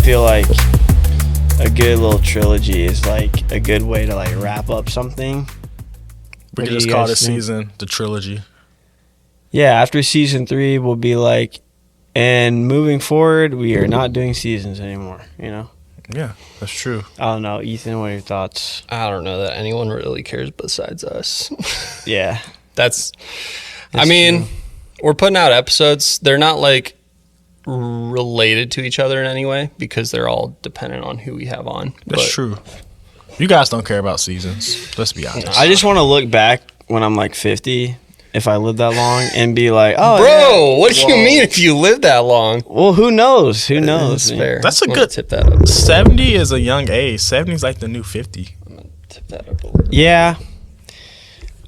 feel like a good little trilogy is like a good way to like wrap up something. We could just call this season the trilogy. Yeah, after season 3, we'll be like, and moving forward, we are not doing seasons anymore, you know? Yeah, that's true. I don't know. Ethan, what are your thoughts? I don't know that anyone really cares besides us. Yeah. That's I mean, true. We're putting out episodes. They're not like related to each other in any way because they're all dependent on who we have on. That's true. You guys don't care about seasons. Let's be honest. I just want to look back when I'm like 50, if I live that long, and be like, oh, bro, yeah, what do you mean if you live that long? Well, who knows? Who knows? That's fair. That's a good tip that up. 70 is a young age. 70 is like the new 50. I'm gonna tip that up a little bit. Yeah.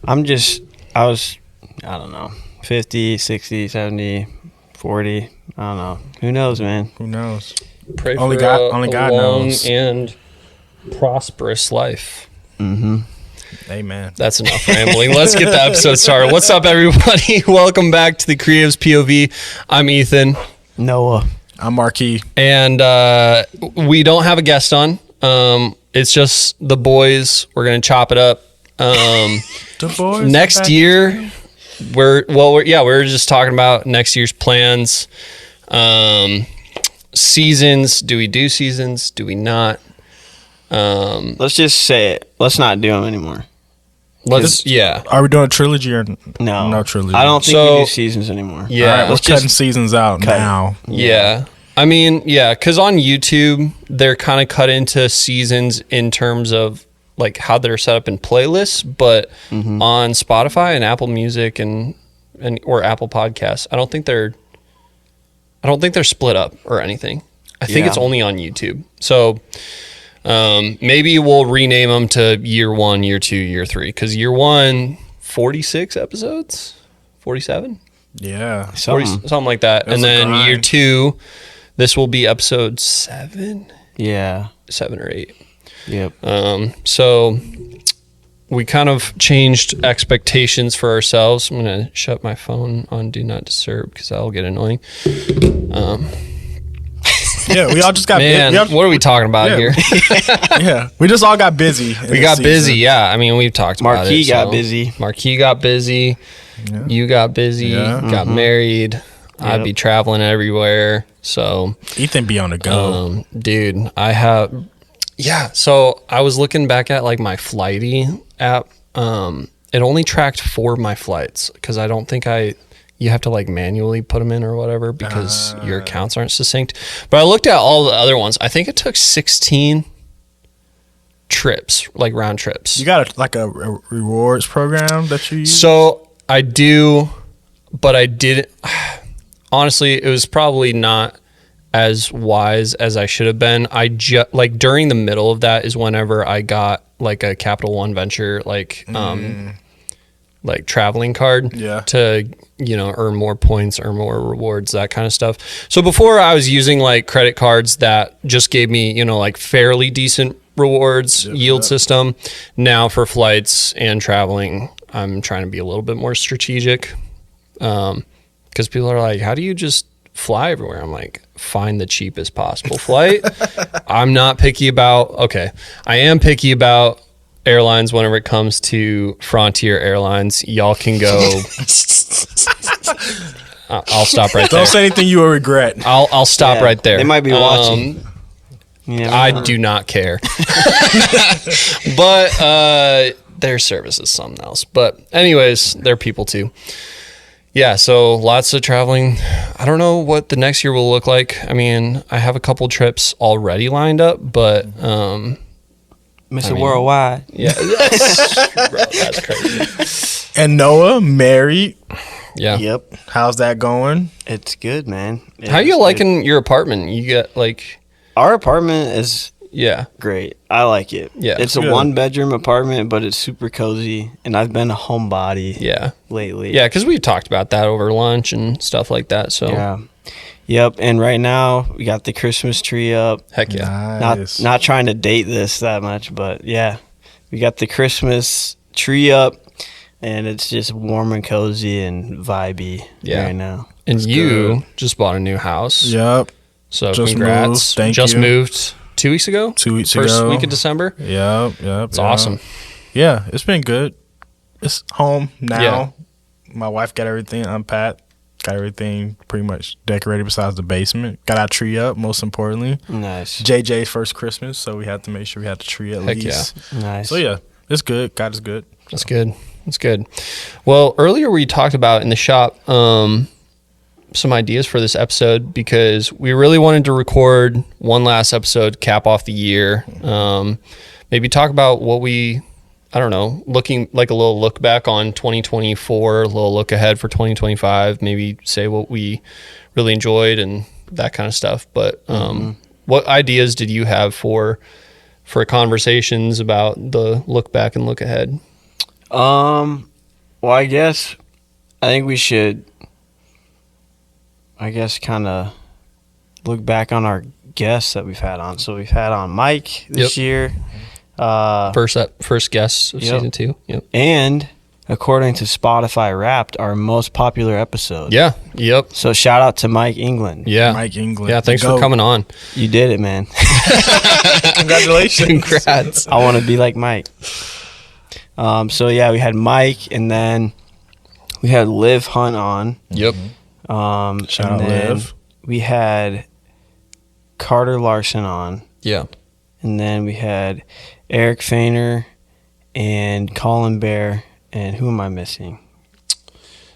I don't know, 50, 60, 70, 40. I don't know. Who knows, man? Who knows? Pray only for God long knows. And prosperous life. Mm-hmm. Amen. That's enough rambling. Let's get the episode started. What's up, everybody? Welcome back to the Creatives POV. I'm Ethan. Noah. I'm Marquis. And we don't have a guest on. It's just the boys. We're going to chop it up. The boys next year, we're just talking about next year's plans. Seasons. Do we do seasons? Do we not? Let's just say it. Let's not do them anymore. Are we doing a trilogy or no? No trilogy. I don't think we do seasons anymore. Yeah, all right, we're cutting seasons out now. Yeah. I mean, yeah, because on YouTube they're kind of cut into seasons in terms of like how they're set up in playlists, but on Spotify and Apple Music and or Apple Podcasts, I don't think they're split up or anything. I think it's only on YouTube. So maybe we'll rename them to year 1, year 2, year 3. Because year 1, 46 episodes, 47, yeah, something like that. And then year 2, this will be episode 7. Yeah, 7 or 8. Yep. So we kind of changed expectations for ourselves. I'm gonna shut my phone on Do Not Disturb because that'll get annoying. Yeah, we all just got busy. What are we talking about here? Yeah, we just all got busy. We got busy, yeah. I mean, we've talked about it. Marquis got busy. Marquis got busy. Yeah. You got busy. Yeah. Got married. Yep. I'd be traveling everywhere. So Ethan be on the go. Dude, I have... Yeah, so I was looking back at like my Flighty app. It only tracked 4 of my flights because I don't think you have to like manually put them in or whatever because your accounts aren't succinct. But I looked at all the other ones. I think it took 16 trips, like round trips. You got a rewards program that you use? So I do, but I didn't. Honestly, it was probably not as wise as I should have been. Like during the middle of that is whenever I got like a Capital One Venture like traveling card to earn more points, earn more rewards, that kind of stuff. So before I was using like credit cards that just gave me like fairly decent rewards yield system. Now for flights and traveling, I'm trying to be a little bit more strategic because people are like, how do you just fly everywhere? I'm like, find the cheapest possible flight. I'm not picky about, I am picky about airlines whenever it comes to Frontier Airlines. Y'all can go. I'll stop right there. Don't say anything you will regret. I'll stop right there. They might be watching. I do not care. But their service is something else. But anyways, they're people too. Yeah, so lots of traveling. I don't know what the next year will look like. I mean, I have a couple trips already lined up, but Mr. Worldwide. Yeah. Bro, that's crazy. And Noah, married. Yeah. Yep. How's that going? It's good, man. How you liking your apartment? You get like... Our apartment is Yeah. Great. I like it. Yeah. It's a one-bedroom apartment, but it's super cozy, and I've been a homebody lately. Yeah, because we talked about that over lunch and stuff like that. So yeah. Yep, and right now we got the Christmas tree up. Heck yeah. Nice. Not trying to date this that much, but yeah. We got the Christmas tree up, and it's just warm and cozy and vibey right now. And you just bought a new house. Yep. So Just congrats. moved. Thank Just you. moved 2 weeks ago. 2 weeks First ago. week of December. Yep. It's awesome. Yeah, it's been good. It's home now. Yeah. My wife got everything unpacked. Got everything pretty much decorated besides the basement. Got our tree up, most importantly. Nice. JJ's first Christmas, so we had to make sure we had the tree at Heck least. Nice. So yeah, it's good. God is good. That's good. That's good. Well, earlier we talked about in the shop some ideas for this episode because we really wanted to record one last episode, cap off the year. Maybe talk about what we, I don't know, looking like a little look back on 2024, a little look ahead for 2025, maybe say what we really enjoyed and that kind of stuff. But what ideas did you have for conversations about the look back and look ahead? Well, I think we should, kind of look back on our guests that we've had on. So we've had on Mike this year. First guest of Yep. season 2. Yep. And according to Spotify Wrapped, our most popular episode. Yeah. Yep. So shout out to Mike England. Yeah. Mike England. Yeah. Thanks Go. for coming on. You did it, man. Congratulations. Congrats. I want to be like Mike. So yeah, we had Mike, and then we had Liv Hunt on. Yep. Shout and out then Liv. we had Carter Larson on, Yeah. and then we had Eric Fainer and Colin Bear, and who am I missing?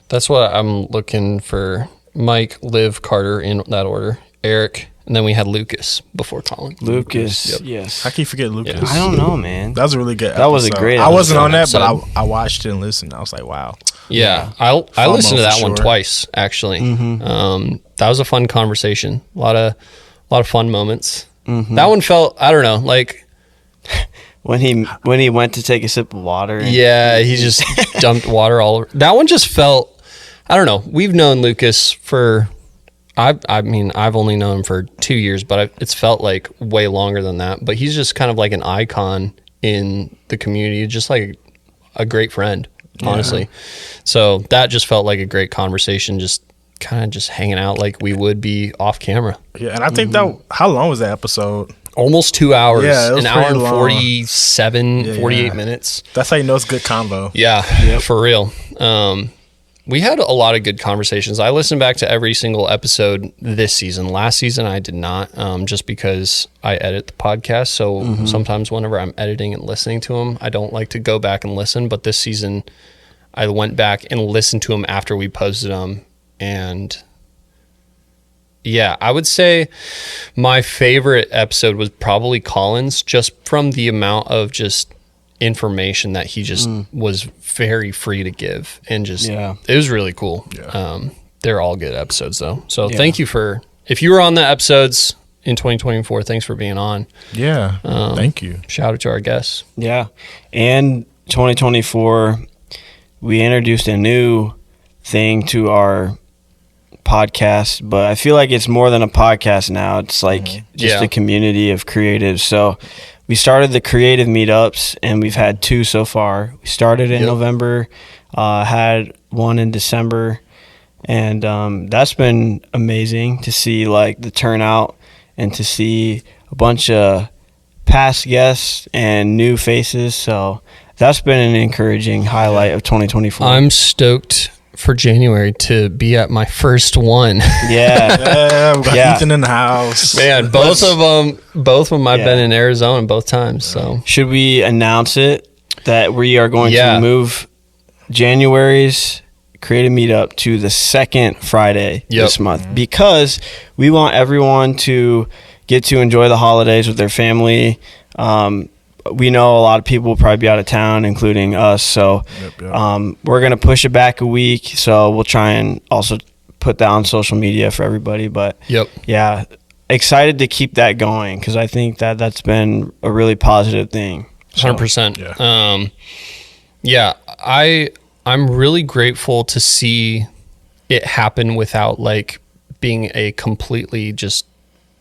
That's what I'm looking for. Mike, Liv, Carter in that order. Eric, and then we had Lucas before Colin. Lucas. Yep. Yes. How can you forget Lucas? I don't know, man. That was a really good That was a episode. great I wasn't on that, episode. but I watched it and listened. I was like, wow. Yeah. I FOMO listened to that for one sure. twice actually. That was a fun conversation. A lot of fun moments. That one felt, I don't know, like When he went to take a sip of water. And he just dumped water all over. That one just felt, I don't know. We've known Lucas for, I mean, I've only known him for 2 years, but it's felt like way longer than that. But he's just kind of like an icon in the community, just like a great friend, honestly. So that just felt like a great conversation, just kind of just hanging out like we would be off camera. Yeah, and I think that, how long was that episode? Almost 2 hours, Yeah, it was an hour pretty and long. 47, 48 yeah. minutes. That's how you know it's good convo. Yeah, for real. We had a lot of good conversations. I listened back to every single episode this season. Last season, I did not, just because I edit the podcast. So sometimes whenever I'm editing and listening to them, I don't like to go back and listen. But this season, I went back and listened to them after we posted them. And yeah, I would say my favorite episode was probably Colin's, just from the amount of just information that he just was very free to give, and just it was really cool. They're all good episodes though, so thank you for, if you were on the episodes in 2024, thanks for being on. Thank you. Shout out to our guests. Yeah. And 2024, we introduced a new thing to our podcast, but I feel like it's more than a podcast now. It's like just a community of creatives. So we started the creative meetups, and we've had 2 so far. We started in November, had one in December, and that's been amazing to see, like, the turnout and to see a bunch of past guests and new faces. So that's been an encouraging highlight of 2024. I'm stoked for January to be at my first one. Yeah, we got Ethan in the house. Man, both of them I've been in Arizona both times. So should we announce it that we are going to move January's creative meetup to the second Friday this month, because we want everyone to get to enjoy the holidays with their family. We know a lot of people will probably be out of town, including us. So we're going to push it back a week. So we'll try and also put that on social media for everybody. But yeah, excited to keep that going, because I think that that's been a really positive thing. 100%. I'm really grateful to see it happen without like being a completely just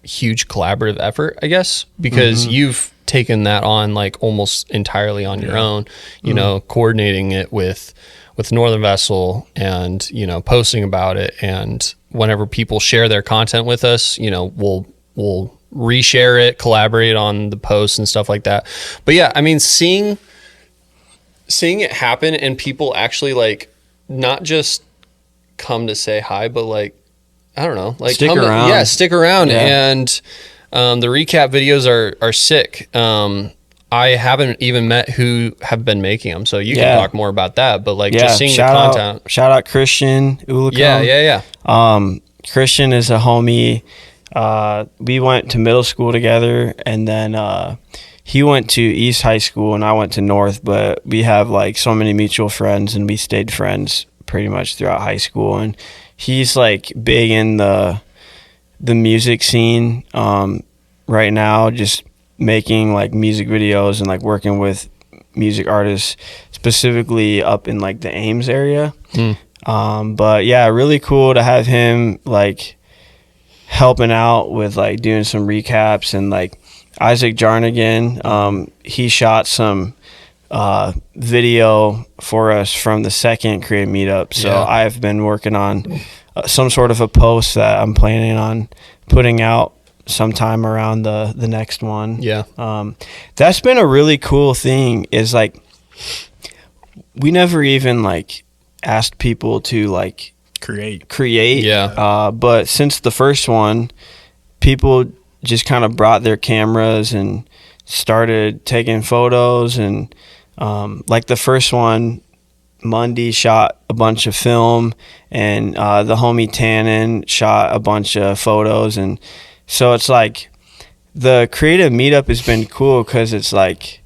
huge collaborative effort, I guess, because you've taken that on like almost entirely on your own, you know, coordinating it with Northern Vessel and, you know, posting about it and whenever people share their content with us, you know, we'll reshare it, collaborate on the posts and stuff like that. But yeah, I mean, seeing it happen and people actually like not just come to say hi, but like, I don't know, like stick around. Stick around. Yeah. And the recap videos are sick. I haven't even met who have been making them, so you can talk more about that. But like just seeing the content. Shout out Christian Ulicum. Yeah. Christian is a homie. We went to middle school together, and then he went to East High School, and I went to North. But we have like so many mutual friends, and we stayed friends pretty much throughout high school. And he's like big in the music scene right now, just making like music videos and like working with music artists specifically up in like the Ames area. But yeah, really cool to have him like helping out with like doing some recaps. And like Isaac Jarnigan, he shot some video for us from the second Creative Meetup. So I've been working on some sort of a post that I'm planning on putting out sometime around the next one. That's been a really cool thing, is like we never even like asked people to like create but since the first one, people just kind of brought their cameras and started taking photos. And like the first one, Mundy shot a bunch of film, and the homie Tannen shot a bunch of photos. And so it's like the Creative Meetup has been cool because it's like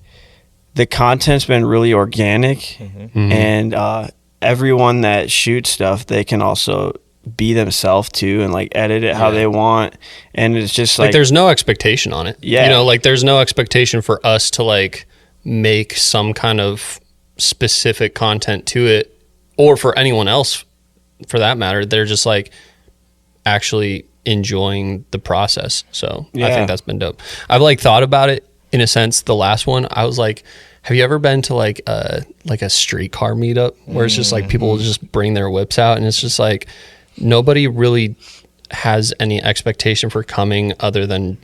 the content's been really organic. And everyone that shoots stuff, they can also be themselves too and like edit it how they want. And it's just like there's no expectation on it. You know, like there's no expectation for us to like make some kind of specific content to it, or for anyone else for that matter. They're just like actually enjoying the process. So I think that's been dope. I've like thought about it in a sense. The last one, I was like, have you ever been to like a streetcar meetup where it's just like people just bring their whips out, and it's just like nobody really has any expectation for coming other than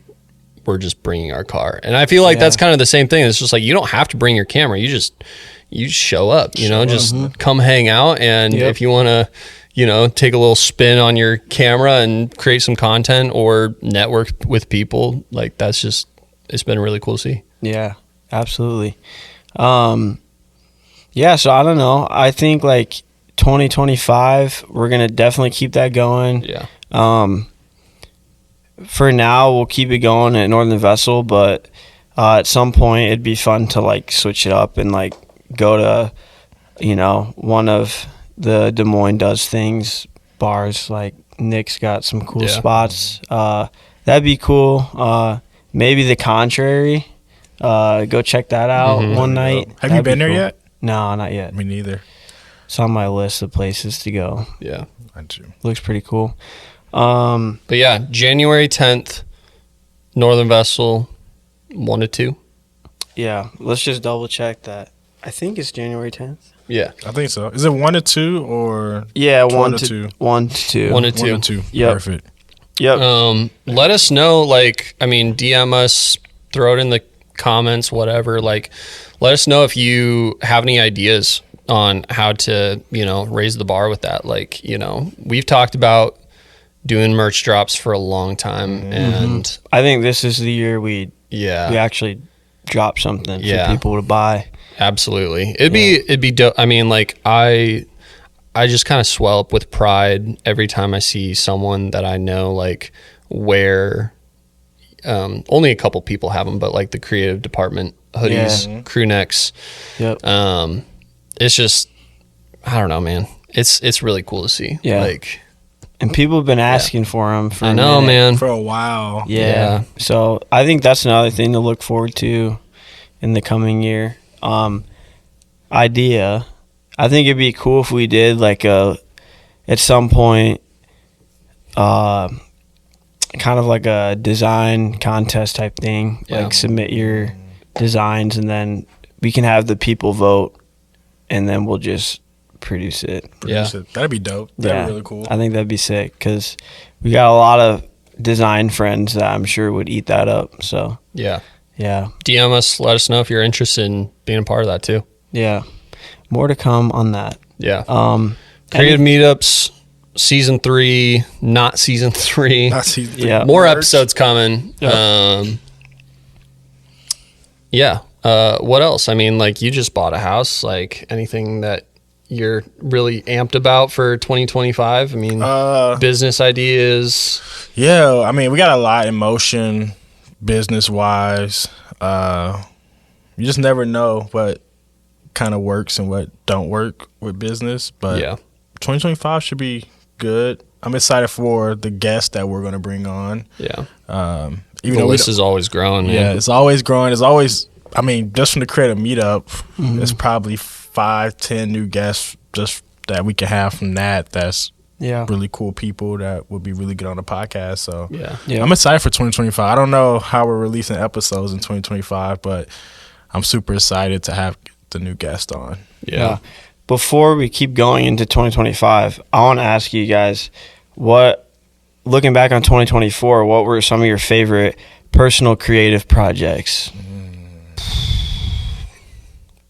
we're just bringing our car. And I feel like that's kind of the same thing. It's just like you don't have to bring your camera. You show up, you know, just come hang out. And if you want to, you know, take a little spin on your camera and create some content or network with people, like that's just, it's been really cool to see. Yeah, absolutely. Yeah, so I don't know. I think like 2025, we're going to definitely keep that going. Yeah. For now, we'll keep it going at Northern Vessel, but at some point it'd be fun to like switch it up and like go to, you know, one of the Des Moines Does Things bars. Like Nick's got some cool spots. That'd be cool. Maybe The Contrary. Go check that out one night. Have you been there yet? No, not yet. Me neither. It's on my list of places to go. Yeah. Looks pretty cool. But yeah, January 10th, Northern Vessel, 1 to 2. Yeah, let's just double check that. I think it's January 10th. Yeah, I think so. Is it 1 to 2 or? Yeah, 1 to 2. 1 to 2. 1 to 2. 1 to 2. Yep. Perfect. Yep. Let us know. Like, I mean, DM us, throw it in the comments, whatever. Like, let us know if you have any ideas on how to, you know, raise the bar with that. Like, you know, we've talked about doing merch drops for a long time, and I think this is the year we yeah, we actually drop something Yeah. for people to buy. absolutely. It'd be dope. I mean, like I just kind of swell up with pride every time I see someone that I know like wear. Only a couple people have them, but like the creative department hoodies, crew necks. Yep. It's just, I don't know, man. It's really cool to see. Yeah. Like, And people have been asking for them for I a know, minute. man. For a while. Yeah. So I think that's another thing to look forward to in the coming year. Idea. I think it'd be cool if we did like at some point, kind of like a design contest type thing. Yeah. Like submit your designs and then we can have the people vote and then we'll just produce it. Yeah. That'd be dope. That'd be really cool. I think that'd be sick because we got a lot of design friends that I'm sure would eat that up. So Yeah. yeah, DM us. Let us know if you're interested in being a part of that too. yeah. More to come on that. Yeah. Creative Creative meetups, season 3, not season 3. Not season 3. Yeah. More episodes coming. Yeah. What else? I mean, like, you just bought a house. Like, anything that you're really amped about for 2025? I mean, business ideas. Yeah, I mean, we got a lot in motion business-wise. You just never know what kind of works and what don't work with business. But Yeah. 2025 should be good. I'm excited for the guests that we're going to bring on. Yeah. Even The though list is always growing, man. yeah, it's always growing. It's always, I mean, just from the creative meetup, it's probably 5-10 new guests just that we can have from that. That's Yeah. really cool people that would be really good on the podcast. So Yeah. Yeah. I'm excited for 2025. I don't know how we're releasing episodes in 2025, but I'm super excited to have the new guest on. Yeah. Before we keep going into 2025, I want to ask you guys looking back on 2024, what were some of your favorite personal creative projects?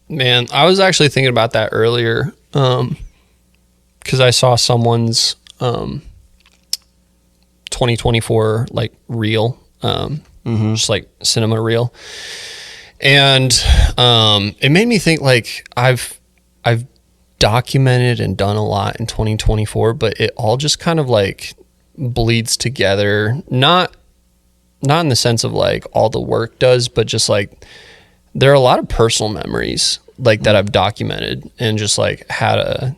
Man, I was actually thinking about that earlier because I saw someone's 2024 like reel, just like cinema reel, and it made me think like I've documented and done a lot in 2024, but it all just kind of like bleeds together. Not in the sense of like all the work does, but just like there are a lot of personal memories like that I've documented and just like had a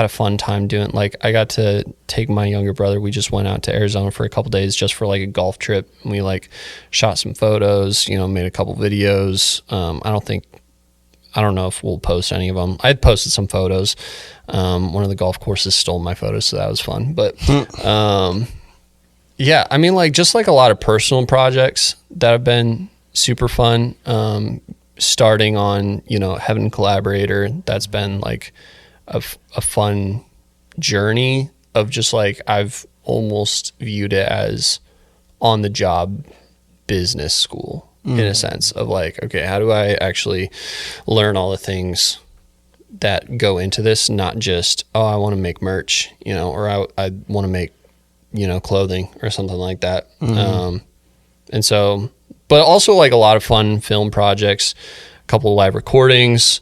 fun time doing. Like I got to take my younger brother. We just went out to Arizona for a couple days just for like a golf trip. And we like shot some photos, made a couple videos. I don't know if we'll post any of them. I had posted some photos. One of the golf courses stole my photos, so that was fun. But yeah, I mean, like just like a lot of personal projects that have been super fun. Starting on, Heaven Collaborator, that's been like a fun journey of just like I've almost viewed it as on the job business school. In a sense of like, okay, how do I actually learn all the things that go into this? Not just, I want to make merch, or I want to make, clothing or something like that. And so, but also like a lot of fun film projects, a couple of live recordings,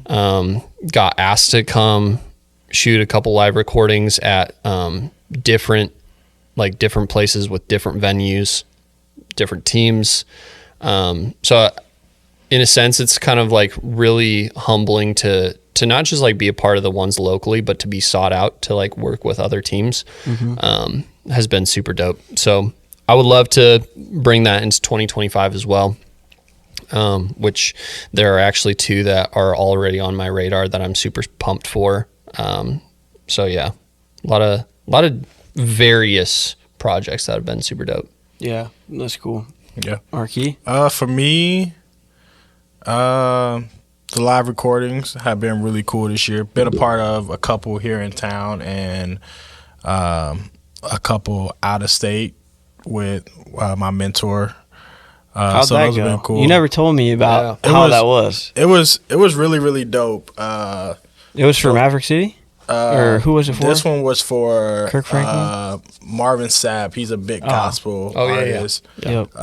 got asked to come shoot a couple live recordings at different places with different venues, different teams. So in a sense, it's kind of like really humbling to not just like be a part of the ones locally, but to be sought out to like work with other teams, has been super dope. So I would love to bring that into 2025 as well. Which there are actually 2 that are already on my radar that I'm super pumped for. So yeah, a lot of various projects that have been super dope. Yeah, that's cool. Yeah. Arky? For me, the live recordings have been really cool this year. Been a part of a couple here in town and a couple out of state with my mentor. How'd so that those have go? been cool. You never told me about Yeah. how that was. It was really, really dope. It was for Maverick City? Or who was it for? This one was for Kirk Franklin? Marvin Sapp. He's a big gospel artist. Yep.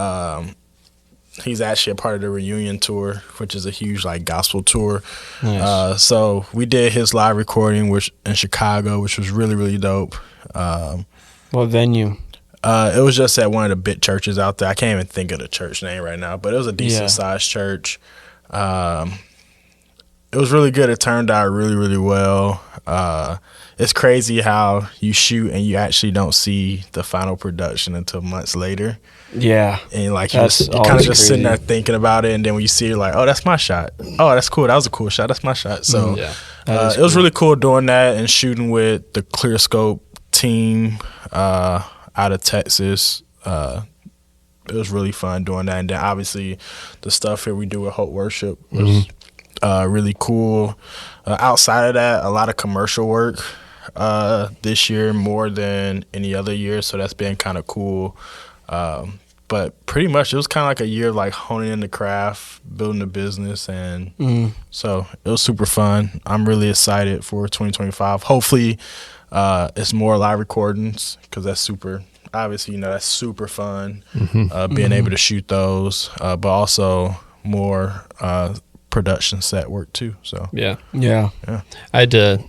He's actually a part of the reunion tour, which is a huge like gospel tour. Nice. So we did his live recording in Chicago, which was really, really dope. What venue? It was just at one of the big churches out there. I can't even think of the church name right now, but it was a decent sized church. It was really good. It turned out really, really well. It's crazy how you shoot and you actually don't see the final production until months later. Yeah. And like you're kind of just sitting there thinking about it, and then when you see it, you're like, oh, that's my shot. Oh, that's cool. That was a cool shot. That's my shot. So it was really cool doing that and shooting with the Clear Scope team out of Texas. It was really fun doing that. And then obviously the stuff here we do with Hope Worship was really cool. Outside of that, a lot of commercial work this year, more than any other year, so that's been kind of cool. But pretty much it was kind of like a year of like honing in the craft, building the business, and so it was super fun. I'm really excited for 2025. Hopefully it's more live recordings, because that's super, obviously, that's super fun, being able to shoot those, but also more production set work too. So Yeah. Yeah. I had to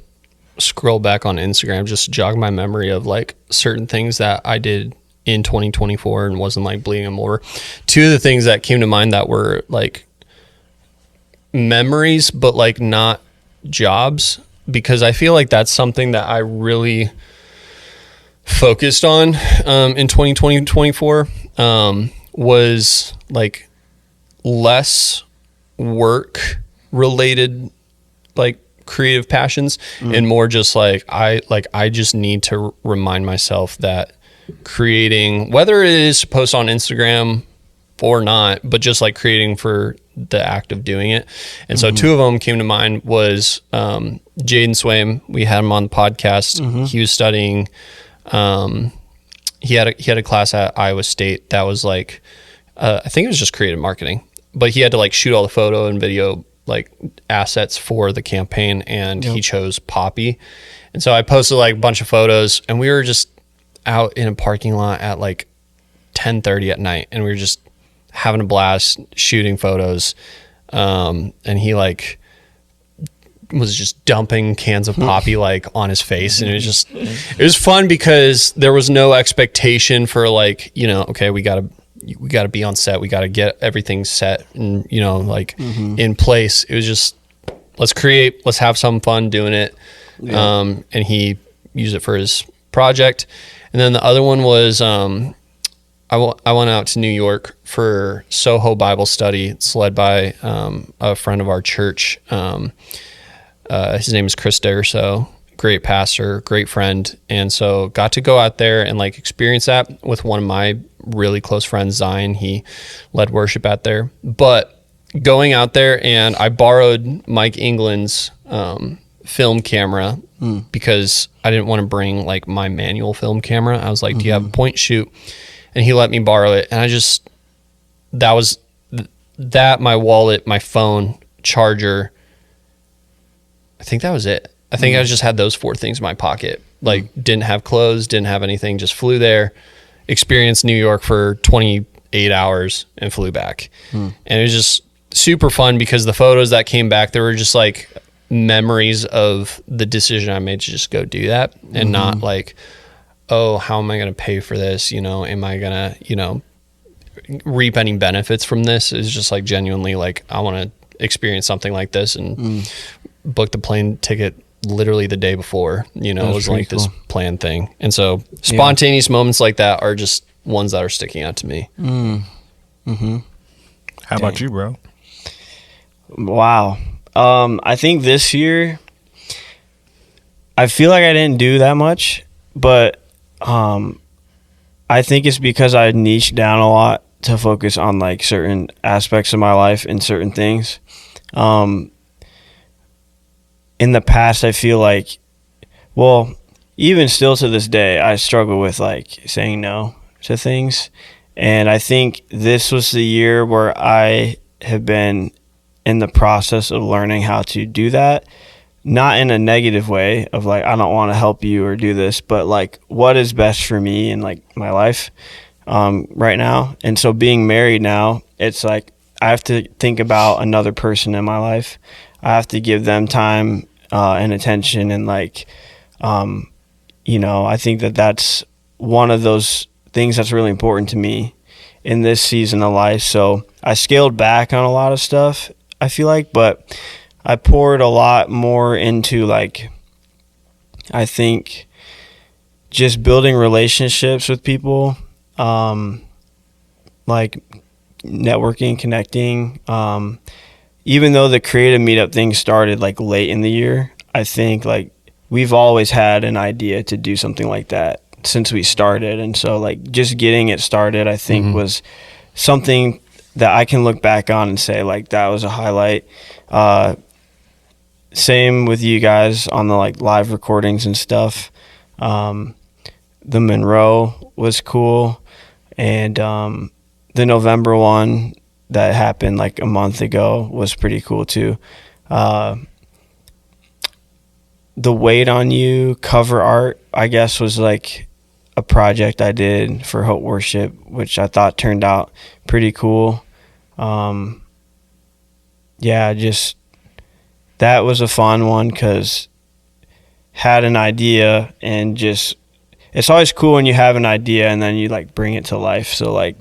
scroll back on Instagram just to jog my memory of like certain things that I did in 2024 and wasn't like bleeding them over. Two of the things that came to mind that were like memories, but like not jobs, because I feel like that's something that I really focused on in 2024 was like less work related like creative passions and more just like I just need to remind myself that creating, whether it is to post on Instagram or not, but just like creating for the act of doing it. And so two of them came to mind was Jaden Swaim. We had him on the podcast. He was studying he had a class at Iowa State that was like I think it was just creative marketing, but he had to like shoot all the photo and video like assets for the campaign, and he chose Poppy. And so I posted like a bunch of photos, and we were just out in a parking lot at like 10:30 at night, and we were just having a blast shooting photos. And he like was just dumping cans of Poppy like on his face, and it was fun because there was no expectation for like, okay, we gotta be on set, we gotta get everything set and like in place. It was just, let's create, let's have some fun doing it. And he used it for his project. And then the other one was I went out to New York for Soho Bible study. It's led by a friend of our church. His name is Chris Derso, great pastor, great friend. And so got to go out there and like experience that with one of my really close friends, Zion. He led worship out there. But going out there, and I borrowed Mike England's film camera because I didn't want to bring like my manual film camera. I was like, do you have a point shoot? And he let me borrow it. And my wallet, my phone, charger, I think that was it. I think I just had those 4 things in my pocket. Like didn't have clothes, didn't have anything, just flew there, experienced New York for 28 hours and flew back. And it was just super fun because the photos that came back, there were just like memories of the decision I made to just go do that, and not like, oh, how am I going to pay for this? Am I going to, reap any benefits from this? It's just like genuinely like, I want to experience something like this, and booked the plane ticket literally the day before. It was like this planned thing. And so spontaneous moments like that are just ones that are sticking out to me. How about you, bro? Wow. I think this year, I feel like I didn't do that much, but I think it's because I niched down a lot to focus on like certain aspects of my life and certain things. In the past, I feel like, well, even still to this day, I struggle with like saying no to things. And I think this was the year where I have been in the process of learning how to do that. Not in a negative way of like, I don't want to help you or do this, but like what is best for me in like my life right now. And so being married now, it's like I have to think about another person in my life. I have to give them time and attention, and like, I think that that's one of those things that's really important to me in this season of life. So I scaled back on a lot of stuff, I feel like, but I poured a lot more into like, I think just building relationships with people, like networking, connecting. Even though the creative meetup thing started like late in the year, I think like we've always had an idea to do something like that since we started. And so like just getting it started, I think was something that I can look back on and say like that was a highlight. Same with you guys on the like live recordings and stuff. The Monroe was cool, and the November one that happened like a month ago was pretty cool too. The Wait on You cover art, I guess, was like a project I did for Hope Worship, which I thought turned out pretty cool. Just that was a fun one because had an idea and just it's always cool when you have an idea and then you like bring it to life. So like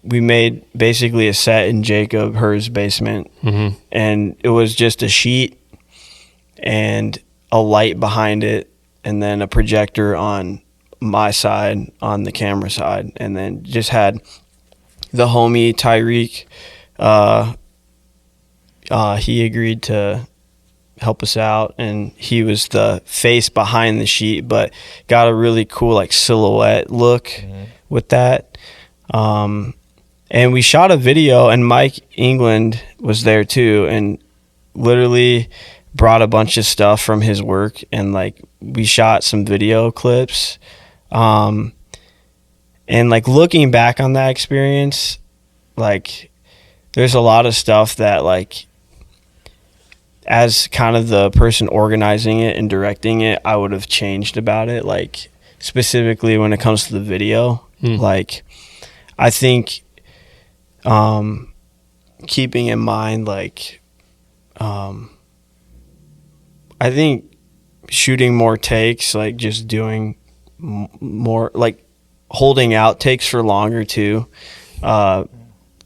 we made basically a set in Jacob Her's basement, and it was just a sheet and a light behind it, and then a projector on my side, on the camera side, and then just had the homie Tyreek. He agreed to help us out, and he was the face behind the sheet, but got a really cool like silhouette look with that. And we shot a video, and Mike England was there too, and literally brought a bunch of stuff from his work, and like we shot some video clips. And like looking back on that experience, like there's a lot of stuff that like as kind of the person organizing it and directing it, I would have changed about it. Like specifically when it comes to the video, like I think keeping in mind like I think shooting more takes, like just doing more, like holding out takes for longer too.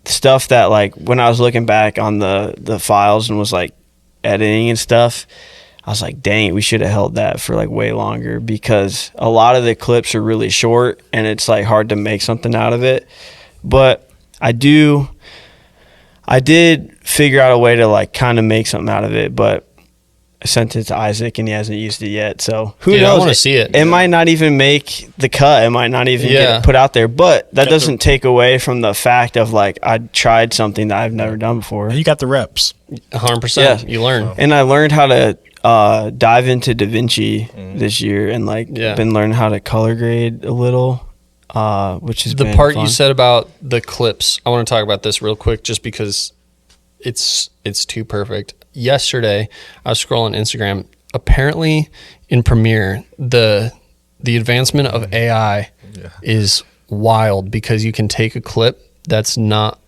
Stuff that like when I was looking back on the files and was like editing and stuff, I was like, dang, we should have held that for like way longer, because a lot of the clips are really short and it's like hard to make something out of it. But I did figure out a way to like kind of make something out of it, but I sent it to Isaac and he hasn't used it yet. So who knows? I want to see it. It might not even make the cut. It might not even get put out there. But that doesn't take away from the fact of like I tried something that I've never done before. And you got the reps. 100%. Yeah. You learn. And I learned how to dive into DaVinci this year, and like been learning how to color grade a little, which is the part fun. You said about the clips. I want to talk about this real quick, just because it's too perfect. Yesterday, I was scrolling Instagram. Apparently, in Premiere, the advancement of AI is wild, because you can take a clip that's not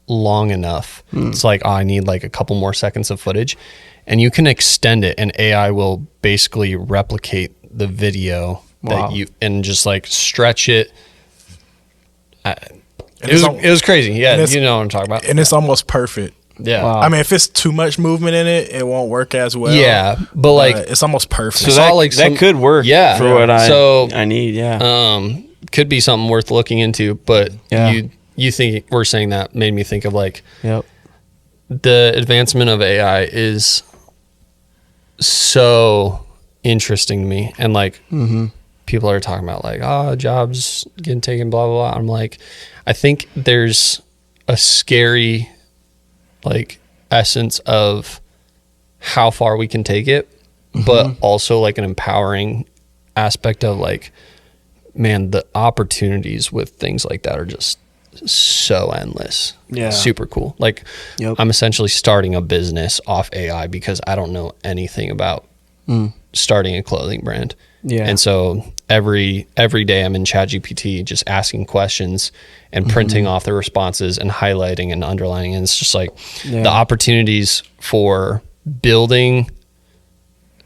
long enough. It's like, I need like a couple more seconds of footage, and you can extend it, and AI will basically replicate the video that you, and just like stretch it. It was crazy. Yeah, you know what I'm talking about. And it's almost perfect. Yeah. Wow. I mean, if it's too much movement in it, it won't work as well. Yeah, but like it's almost perfect. So that could work for what I need. Yeah. Could be something worth looking into, but you think we're saying that made me think of like the advancement of AI is so interesting to me, and like people are talking about like, jobs getting taken, blah blah blah. I'm like, I think there's a scary like essence of how far we can take it, but also like an empowering aspect of like, man, the opportunities with things like that are just so endless. Yeah. Super cool. Like I'm essentially starting a business off AI because I don't know anything about starting a clothing brand. Yeah. And so every day I'm in ChatGPT just asking questions and printing off the responses and highlighting and underlining. And it's just like the opportunities for building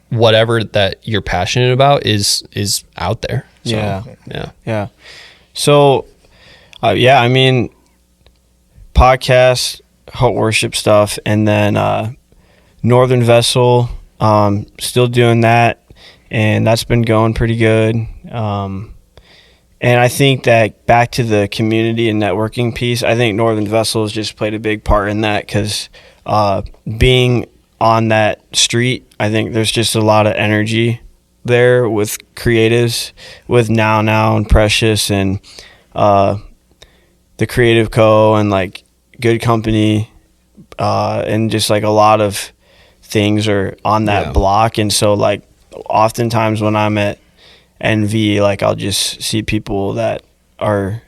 whatever that you're passionate about is out there. So, yeah. So, I mean, podcast, Hope Worship stuff, and then Northern Vessel, still doing that. And that's been going pretty good. And I think that back to the community and networking piece, I think Northern Vessel has just played a big part in that, because being on that street, I think there's just a lot of energy there with creatives, with Now and Precious and the Creative Co. and like Good Company. and just like a lot of things are on that block. And so like oftentimes when I'm at NV, like I'll just see people that are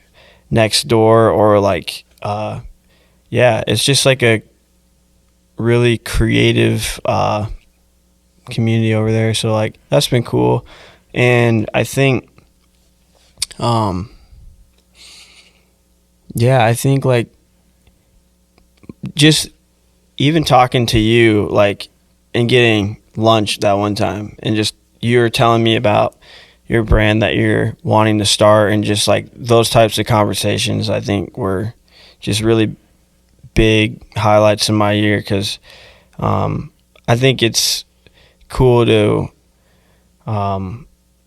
next door, or like it's just like a really creative community over there. So like that's been cool. And I think I think like just even talking to you, like, and getting lunch that one time, and just you were telling me about your brand that you're wanting to start, and just like those types of conversations, I think were just really big highlights in my year, because I think it's cool to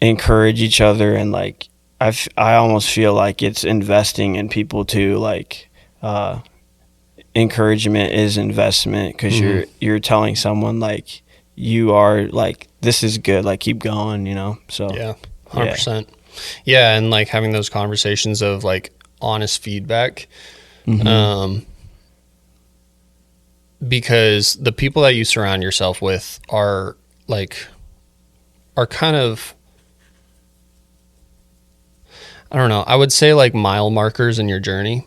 encourage each other, and like I almost feel like it's investing in people too. Like encouragement is investment, because you're telling someone like you are like, this is good, like keep going, you know. So yeah, 100%. Yeah, and like having those conversations of like honest feedback, because the people that you surround yourself with are kind of, I don't know, I would say like mile markers in your journey.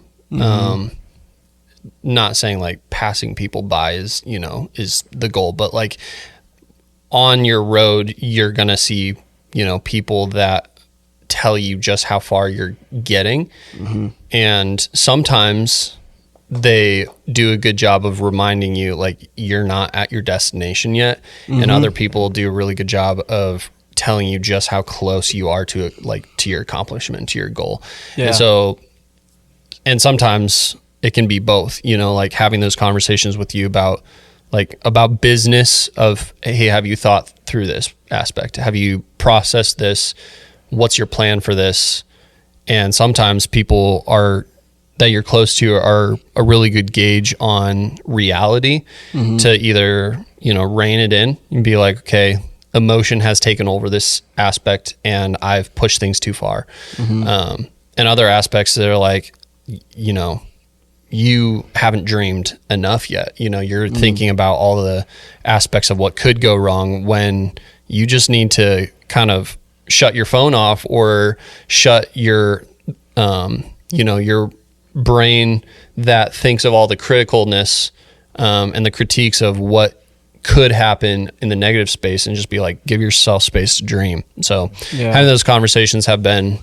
Not saying like passing people by is the goal, but like on your road, you're going to see, people that tell you just how far you're getting. And sometimes they do a good job of reminding you like you're not at your destination yet. And other people do a really good job of telling you just how close you are to your accomplishment, to your goal. And sometimes it can be both, like having those conversations with you about business of, hey, have you thought through this aspect? Have you processed this? What's your plan for this? And sometimes people that you're close to are a really good gauge on reality to either, rein it in and be like, okay, emotion has taken over this aspect and I've pushed things too far. And other aspects that are like, you haven't dreamed enough yet. You're thinking about all the aspects of what could go wrong, when you just need to kind of shut your phone off, or shut your, your brain that thinks of all the criticalness and the critiques of what could happen in the negative space, and just be like, give yourself space to dream. So having those conversations have been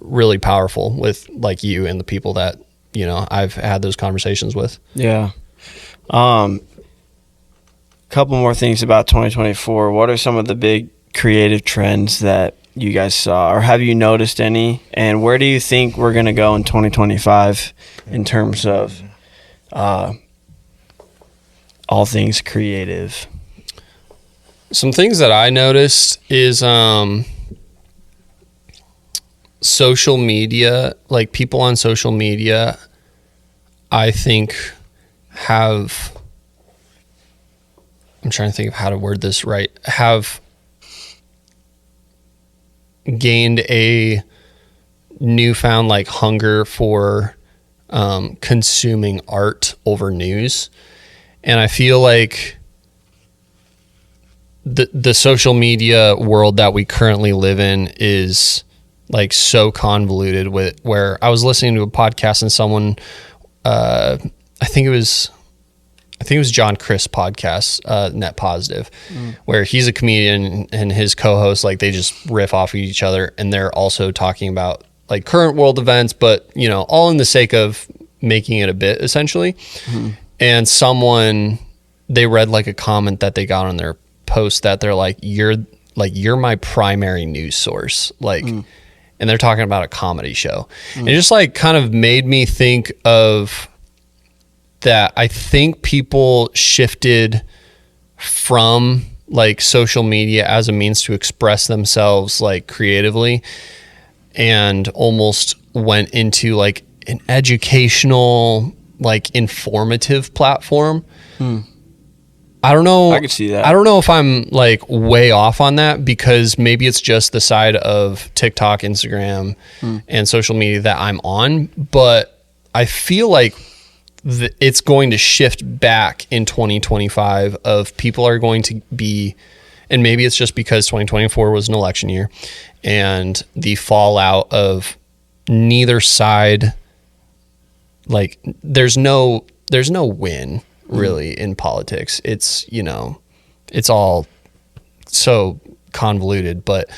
really powerful with like you and the people that I've had those conversations with. Couple more things about 2024. What are some of the big creative trends that you guys saw, or have you noticed any? And where do you think we're going to go in 2025 in terms of all things creative? Some things that I noticed is social media, like people on social media, I think I'm trying to think of how to word this right, have gained a newfound like hunger for consuming art over news. And I feel like the social media world that we currently live in is like so convoluted, with where I was listening to a podcast and someone, I think it was John Chris' podcast, Net Positive, where he's a comedian and his co-host, like they just riff off of each other, and they're also talking about like current world events, but all in the sake of making it a bit, essentially. And they read like a comment that they got on their post that they're like, you're my primary news source. Like, and they're talking about a comedy show. And it just like kind of made me think of that. I think people shifted from like social media as a means to express themselves like creatively, and almost went into like an educational, like informative platform. I don't know. I could see that. I don't know if I'm like way off on that, because maybe it's just the side of TikTok, Instagram, and social media that I'm on. But I feel like it's going to shift back in 2025 of people are going to be, and maybe it's just because 2024 was an election year and the fallout of neither side, like there's no win really in politics. It's, you know, it's all so convoluted, but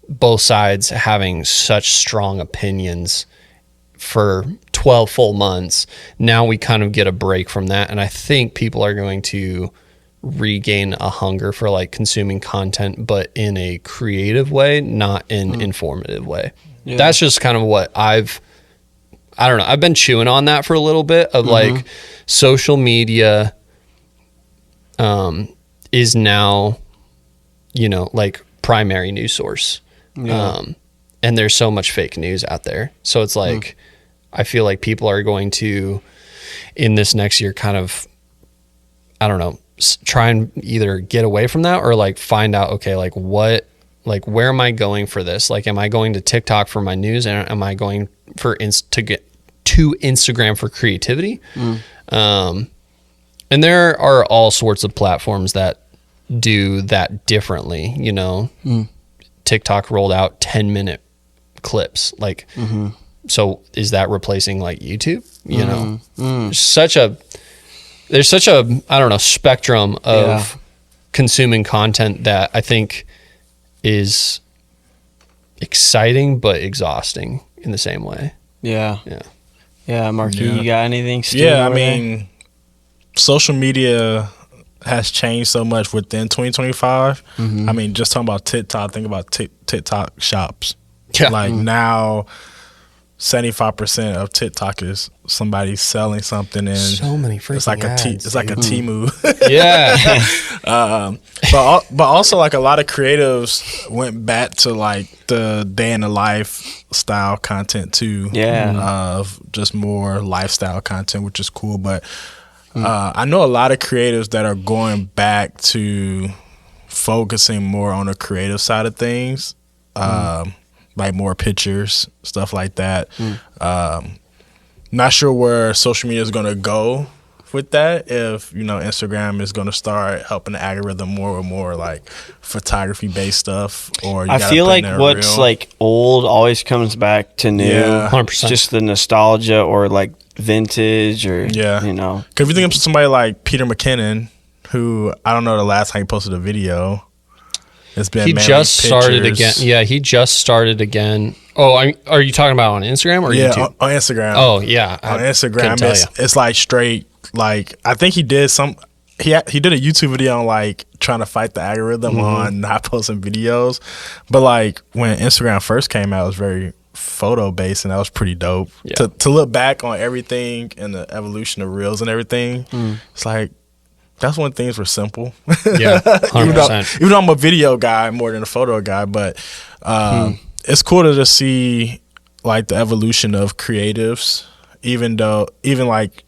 both sides having such strong opinions for 12 full months. Now we kind of get a break from that. And I think people are going to regain a hunger for like consuming content, but in a creative way, not in informative way. Yeah. That's just kind of what I don't know. I've been chewing on that for a little bit of like social media is now, you know, like primary news source. Yeah. And there's so much fake news out there. So it's like, I feel like people are going to, in this next year, kind of, I don't know, try and either get away from that or like find out, okay, like what, like where am I going for this? Like, am I going to TikTok for my news, and am I going to get to Instagram for creativity? And there are all sorts of platforms that do that differently. You know, TikTok rolled out 10-minute clips, like. So is that replacing like YouTube? You know, there's such a I don't know, spectrum of consuming content that I think is exciting but exhausting in the same way. Yeah. Marky, you got anything? I mean, social media has changed so much within 2025. I mean, just talking about TikTok, think about TikTok shops. Like now 75% of TikTok is somebody selling something, and so many freaking it's like ads, it's like a Temu. But also like a lot of creatives went back to like the day in the life style content too. Of just more lifestyle content, which is cool. But I know a lot of creatives that are going back to focusing more on the creative side of things. Like more pictures, stuff like that. Not sure where social media is going to go with that. If, you know, Instagram is going to start helping the algorithm more and more like photography based stuff, or you I feel like what's reel. Like old always comes back to new. 100%. Just the nostalgia or like vintage or, you know. Because if you think of somebody like Peter McKinnon, who I don't know the last time he posted a video. It's been he just started again. Yeah, he just started again. Oh, are you talking about on Instagram or YouTube? On Instagram. Oh, yeah. On Instagram, it's like straight. Like I think he did he did a YouTube video on like trying to fight the algorithm on not posting videos. But like when Instagram first came out, it was very photo based, and that was pretty dope. Yeah. To look back on everything and the evolution of reels and everything, it's like. That's when things were simple. Yeah, 100%. even though I'm a video guy more than a photo guy, but it's cool to just see like the evolution of creatives, even like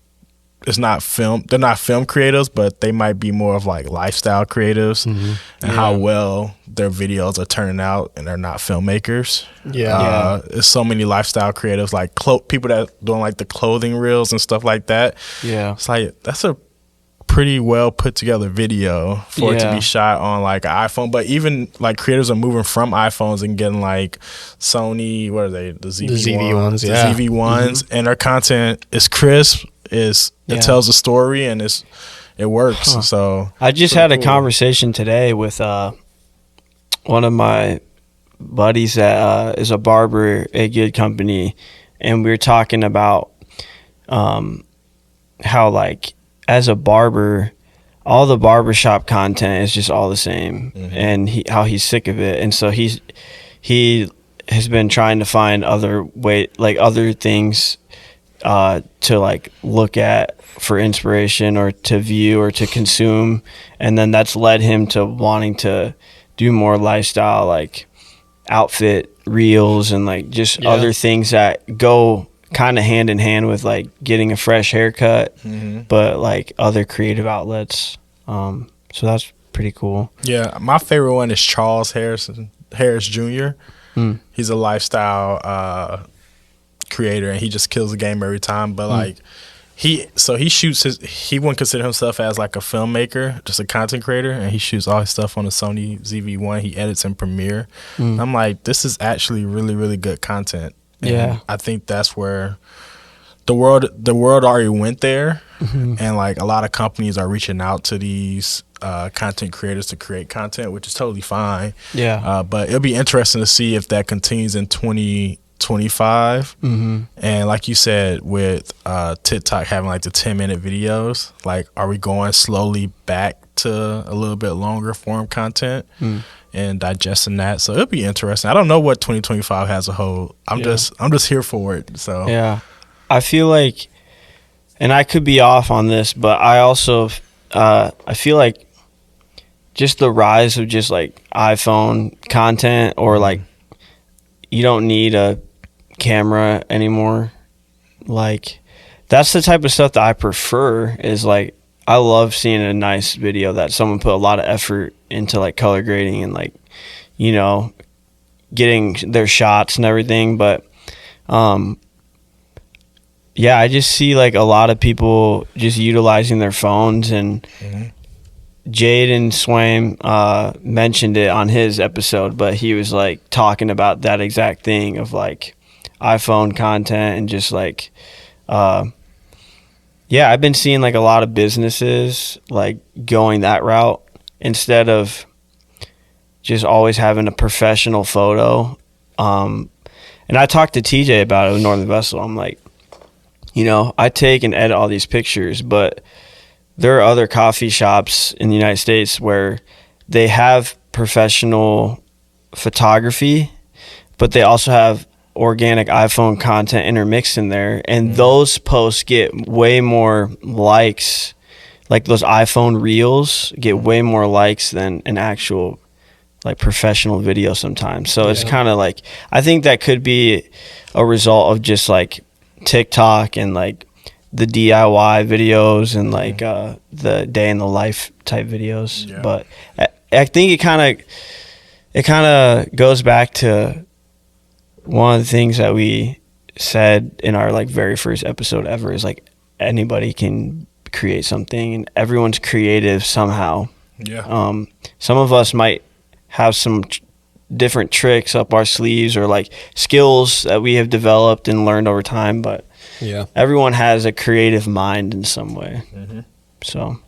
it's not film. They're not film creatives, but they might be more of like lifestyle creatives, and how well their videos are turning out, and they're not filmmakers. There's so many lifestyle creatives, like people that doing like the clothing reels and stuff like that. Yeah, it's like that's a pretty well put together video for it to be shot on like an iPhone. But even like creators are moving from iPhones and getting like Sony, what are they, the ZV ones, and their content is crisp, it tells a story, and it works. So I just had a conversation today with one of my buddies that is a barber at a good company, and we were talking about how like as a barber, all the barbershop content is just all the same, and how he's sick of it, and so he has been trying to find other things to like look at for inspiration or to view or to consume, and then that's led him to wanting to do more lifestyle like outfit reels and like just other things that go kind of hand in hand with like getting a fresh haircut, but like other creative outlets. So that's pretty cool. Yeah, my favorite one is Charles Harris Jr. He's a lifestyle creator and he just kills the game every time. But like he wouldn't consider himself as like a filmmaker, just a content creator, and he shoots all his stuff on the Sony ZV-1. He edits in Premiere. I'm like, this is actually really, really good content. And I think that's where the world already went there, and like a lot of companies are reaching out to these content creators to create content, which is totally fine. But it'll be interesting to see if that continues in 2025. And like you said, with TikTok having like the 10-minute videos, like, are we going slowly back to a little bit longer form content and digesting that? So it'll be interesting. I don't know what 2025 has a hold. I'm just here for it. So I feel like, and I could be off on this, but I also I feel like just the rise of just like iPhone content, or like you don't need a camera anymore. Like, that's the type of stuff that I prefer. Is like, I love seeing a nice video that someone put a lot of effort into, like color grading and like, you know, getting their shots and everything. But I just see like a lot of people just utilizing their phones, and Jaden Swaim mentioned it on his episode, but he was like talking about that exact thing of like iPhone content and just like I've been seeing like a lot of businesses like going that route instead of just always having a professional photo. And I talked to TJ about it with Northern Vessel. I'm like, you know, I take and edit all these pictures, but there are other coffee shops in the United States where they have professional photography, but they also have organic iPhone content intermixed in there, and those posts get way more likes. Like, those iPhone reels get way more likes than an actual like professional video sometimes. So it's kind of like, I think that could be a result of just like TikTok and like the DIY videos and like the day in the life type videos. But I think it kind of goes back to one of the things that we said in our like very first episode ever, is like anybody can create something and everyone's creative somehow. Some of us might have some different tricks up our sleeves or like skills that we have developed and learned over time, but everyone has a creative mind in some way. So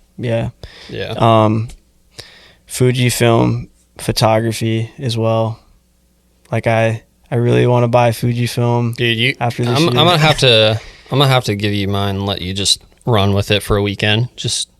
Fujifilm photography as well. Like I really want to buy Fujifilm. Dude, after this I'm year. gonna have to give you mine and let you just run with it for a weekend. Just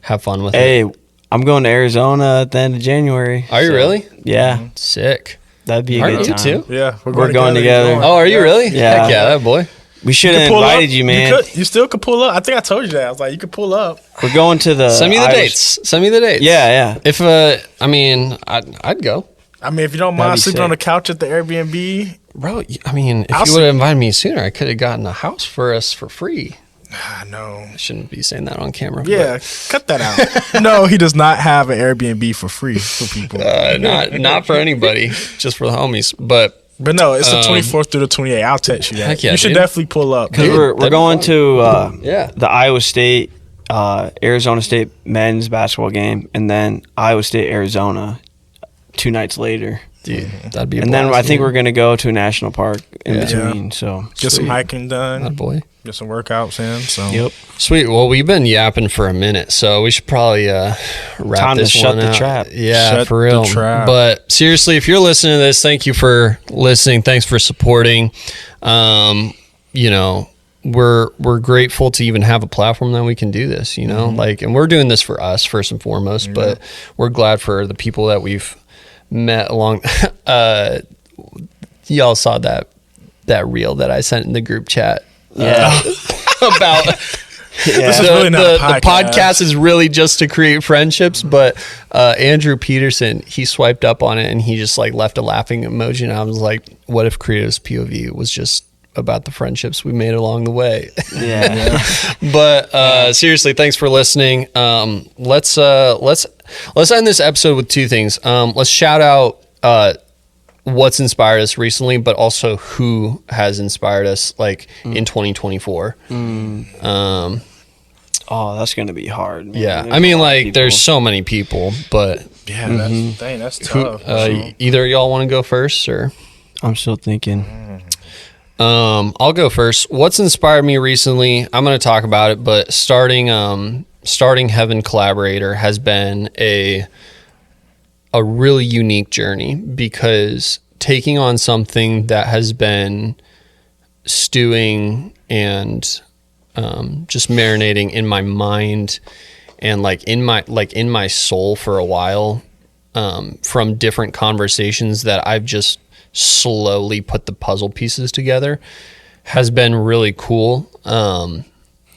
have fun with it. Hey, I'm going to Arizona at the end of January. Are you really? Yeah. Sick. That'd be a Aren't good you time. too? Yeah, we're going together. Oh, are you really? Yeah. Heck yeah, that boy. We should have invited you, man. You still could pull up. I think I told you that. I was like, you could pull up. We're going to the Send me the dates. Send me the dates. Yeah. If I mean, I'd go. I mean, if you don't mind sleeping on the couch at the Airbnb. Bro, I mean, if you would have invited me sooner, I could have gotten a house for us for free. No. I shouldn't be saying that on camera. Yeah, cut that out. No, he does not have an Airbnb for free for people. Not for anybody, just for the homies. But no, it's the 24th through the 28th. I'll text you that. Heck yeah, you should dude. definitely pull up. Because we're going to the Iowa State, Arizona State men's basketball game, and then Iowa State, Arizona 2 nights later. Dude, that'd be a and blast, then I think dude. we're going to go to a national park in between. So get some hiking done. That boy. Get some workouts in. So Yep. Sweet. Well, we've been yapping for a minute, so we should probably wrap Time this to shut one the out. trap. Yeah, Shut for real. the trap. But seriously, if you're listening to this, thank you for listening. Thanks for supporting. You know, we're grateful to even have a platform that we can do this. You know, like, and we're doing this for us first and foremost. But we're glad for the people that we've met along. Y'all saw that reel that I sent in the group chat. About this is really not a the podcast is really just to create friendships, but Andrew Peterson, he swiped up on it and he just like left a laughing emoji, and I was like, what if Creative's POV was just about the friendships we made along the way? But seriously, thanks for listening. Let's end this episode with 2 things. Let's shout out what's inspired us recently, but also who has inspired us like in 2024. Oh, that's gonna be hard, man. Yeah, There's I mean, a lot of like, there's people. so many people, but Yeah, that's tough. either of y'all want to go first, or I'm still thinking. I'll go first. What's inspired me recently? I'm going to talk about it, but starting Heaven Collaborator has been a really unique journey, because taking on something that has been stewing and just marinating in my mind and in my soul for a while, from different conversations that I've just slowly put the puzzle pieces together, has been really cool.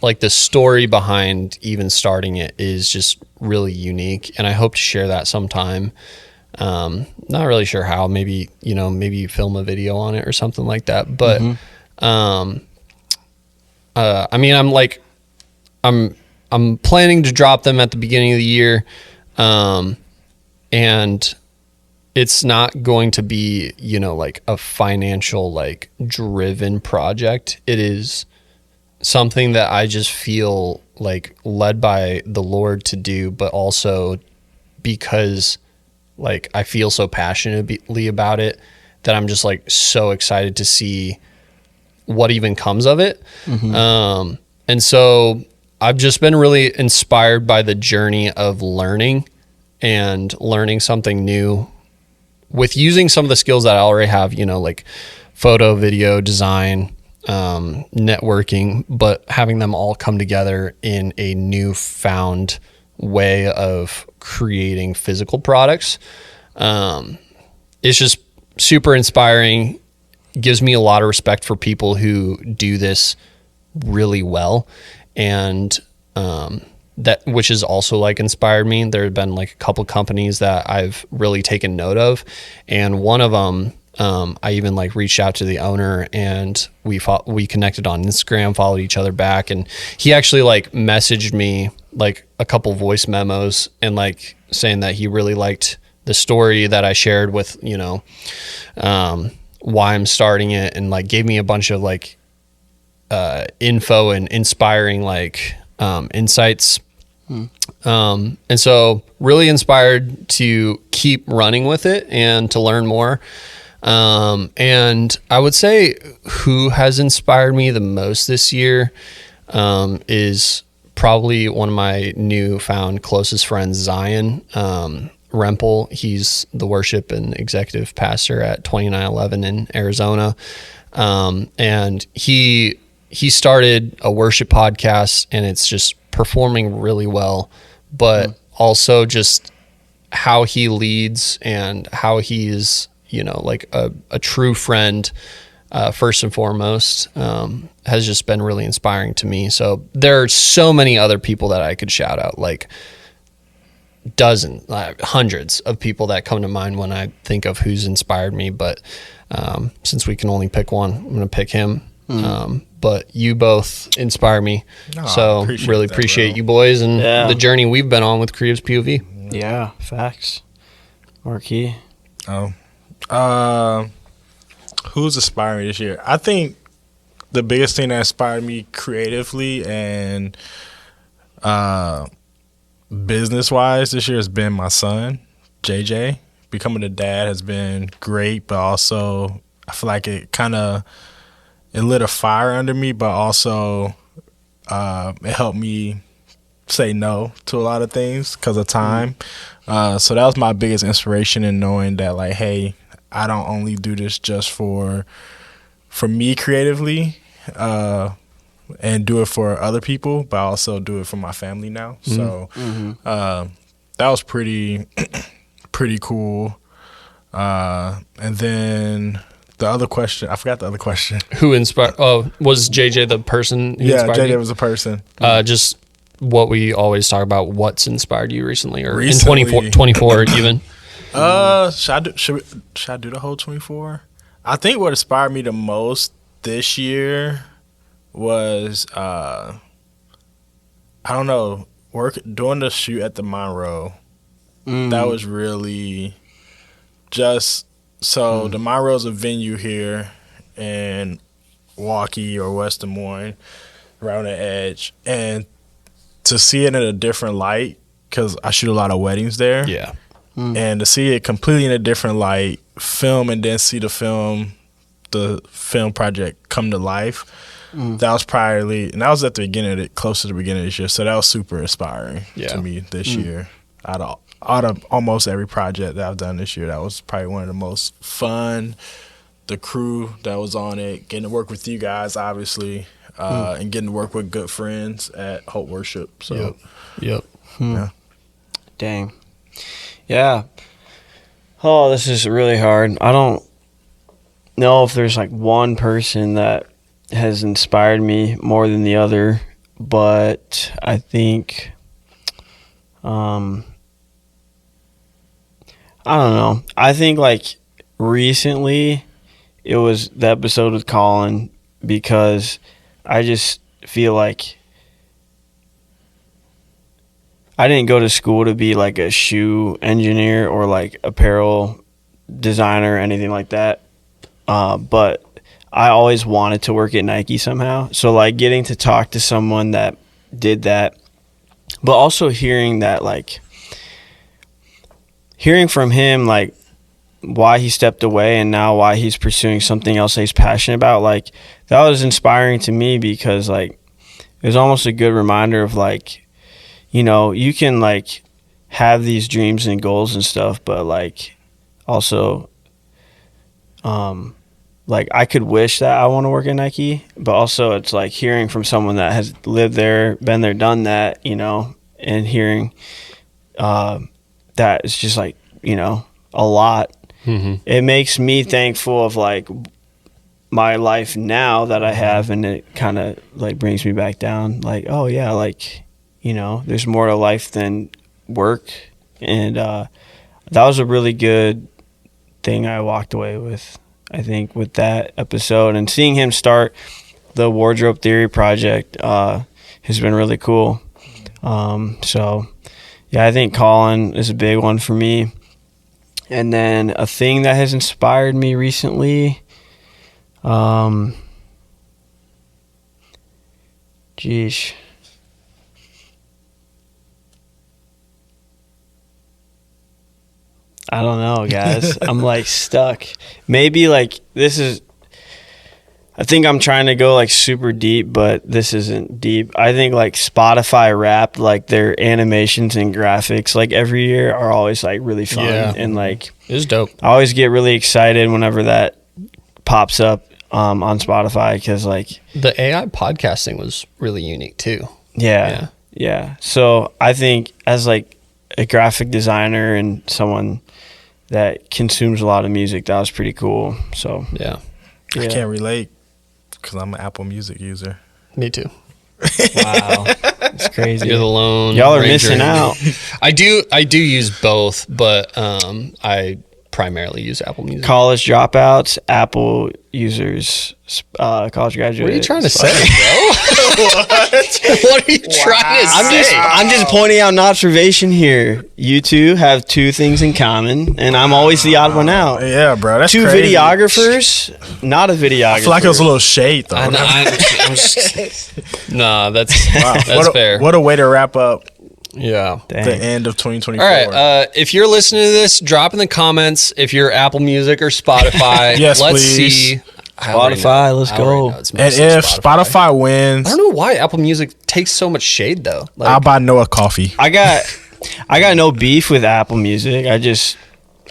Like, the story behind even starting it is just really unique, and I hope to share that sometime. Not really sure how, maybe film a video on it or something like that. But I mean, I'm planning to drop them at the beginning of the year, and it's not going to be, like a financial, like, driven project. It is something that I just feel like led by the Lord to do, but also because, like, I feel so passionately about it that I'm just, like, so excited to see what even comes of it. And so I've just been really inspired by the journey of learning something new with using some of the skills that I already have, like photo, video, design, networking, but having them all come together in a newfound way of creating physical products. It's just super inspiring. Gives me a lot of respect for people who do this really well. And, that, which has also like inspired me. There have been like a couple companies that I've really taken note of, and one of them, I even like reached out to the owner, and we connected on Instagram, followed each other back, and he actually like messaged me like a couple voice memos and like saying that he really liked the story that I shared with, why I'm starting it, and like gave me a bunch of like info and inspiring like insights. And so really inspired to keep running with it and to learn more. And I would say who has inspired me the most this year is probably one of my newfound closest friends, Zion Rempel. He's the worship and executive pastor at 2911 in Arizona. And he started a worship podcast, and it's just performing really well, but also just how he leads and how he's, like a true friend, first and foremost, has just been really inspiring to me. So there are so many other people that I could shout out, like dozens, hundreds of people that come to mind when I think of who's inspired me. But since we can only pick one, I'm going to pick him. But you both inspire me. So really appreciate you boys and the journey we've been on with Creatives POV. Yeah, facts. Marquis. Who's inspiring me this year? I think the biggest thing that inspired me creatively and business-wise this year has been my son, JJ. Becoming a dad has been great, but also I feel like it lit a fire under me, but also it helped me say no to a lot of things because of time. So that was my biggest inspiration in knowing that, like, hey, I don't only do this just for me creatively and do it for other people, but I also do it for my family now. So that was pretty cool. And then the other question, I forgot the other question. Who inspired? Oh, was JJ the person who inspired you? JJ was a person. Just what we always talk about, what's inspired you recently, or in 24 even? Should I do the whole 24? I think what inspired me the most this year was I don't know, doing the shoot at the Monroe. That was really just So the Monroe's a venue here in Milwaukee or West Des Moines, around the edge, and to see it in a different light, because I shoot a lot of weddings there. Yeah. And to see it completely in a different light, film, and then see the film project come to life. That was probably, and that was at the beginning of it, close to the beginning of this year. So that was super inspiring to me this year. Out of almost every project that I've done this year, that was probably one of the most fun. The crew that was on it, getting to work with you guys, obviously, and getting to work with good friends at Hope Worship. So, Yep. yeah. Dang. Yeah. Oh, this is really hard. I don't know if there's like one person that has inspired me more than the other, but I think I don't know. I think like recently it was the episode with Colin, because I just feel like I didn't go to school to be like a shoe engineer or like apparel designer or anything like that. But I always wanted to work at Nike somehow. So like getting to talk to someone that did that, but also hearing from him, like why he stepped away and now why he's pursuing something else that he's passionate about, like that was inspiring to me, because like it was almost a good reminder of like, you know, you can like have these dreams and goals and stuff, but like also like I could wish that I want to work at Nike, but also it's like hearing from someone that has lived there, been there, done that, you know, and hearing that is just like, you know, a lot. It makes me thankful of like my life now that I have, and it kind of like brings me back down like, oh yeah, like, you know, there's more to life than work. And that was a really good thing I walked away with, I think, with that episode. And seeing him start the Wardrobe Theory project has been really cool. So, yeah, I think Colin is a big one for me. And then a thing that has inspired me recently, geesh. I don't know, guys. I'm like stuck. Maybe like I think I'm trying to go like super deep, but this isn't deep. I think like Spotify Wrapped, like their animations and graphics like every year are always like really fun. Yeah. And like It's dope. I always get really excited whenever that pops up on Spotify, because like The AI podcasting was really unique too. yeah. So I think as like a graphic designer and someone that consumes a lot of music, that was pretty cool. So Yeah. I can't relate because I'm an Apple Music user. Me too. Wow, it's crazy. You're the lone. Y'all are ranger. missing out. I do use both, but I primarily use Apple Music. College dropouts, Apple users, college graduates. What are you trying to say, bro? What are you trying to say? I'm just pointing out an observation here. You two have two things in common, and I'm always the odd one out. Yeah, bro. That's Two crazy. videographers, not a videographer. I feel like it was a little shade, though. I'm just, nah, that's What a- fair. What a way to wrap up Yeah. Dang. the end of 2024. All right. If you're listening to this, drop in the comments if you're Apple Music or Spotify. Yes, Let's please. see. I already Spotify, know. let's I already go. know it's And mostly if Spotify wins, I don't know why Apple Music takes so much shade though. Like, I'll buy Noah coffee. I got no beef with Apple Music.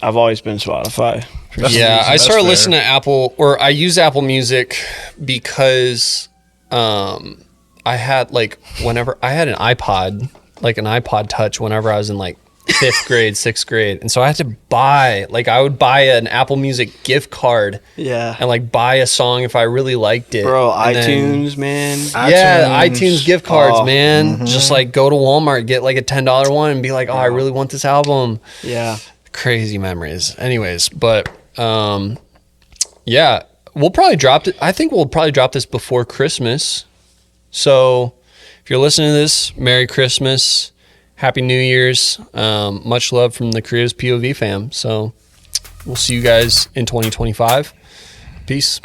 I've always been Spotify. yeah, I That's started fair. listening to Apple, or I use Apple Music because I had like whenever I had an iPod, like an iPod Touch, whenever I was in like 5th grade, 6th grade, and so I had to buy, like I would buy an Apple Music gift card Yeah. and like buy a song if I really liked it. Bro, And then- iTunes, man. Yeah, iTunes gift cards, Oh, man. Just like go to Walmart, get like a $10 one, and be like, "Oh, I really want this album." Yeah. Crazy memories. Anyways, but yeah, we'll probably drop it. I think we'll probably drop this before Christmas. So if you're listening to this, Merry Christmas, Happy New Year's. Much love from the Creatives POV fam. So We'll see you guys in 2025. Peace.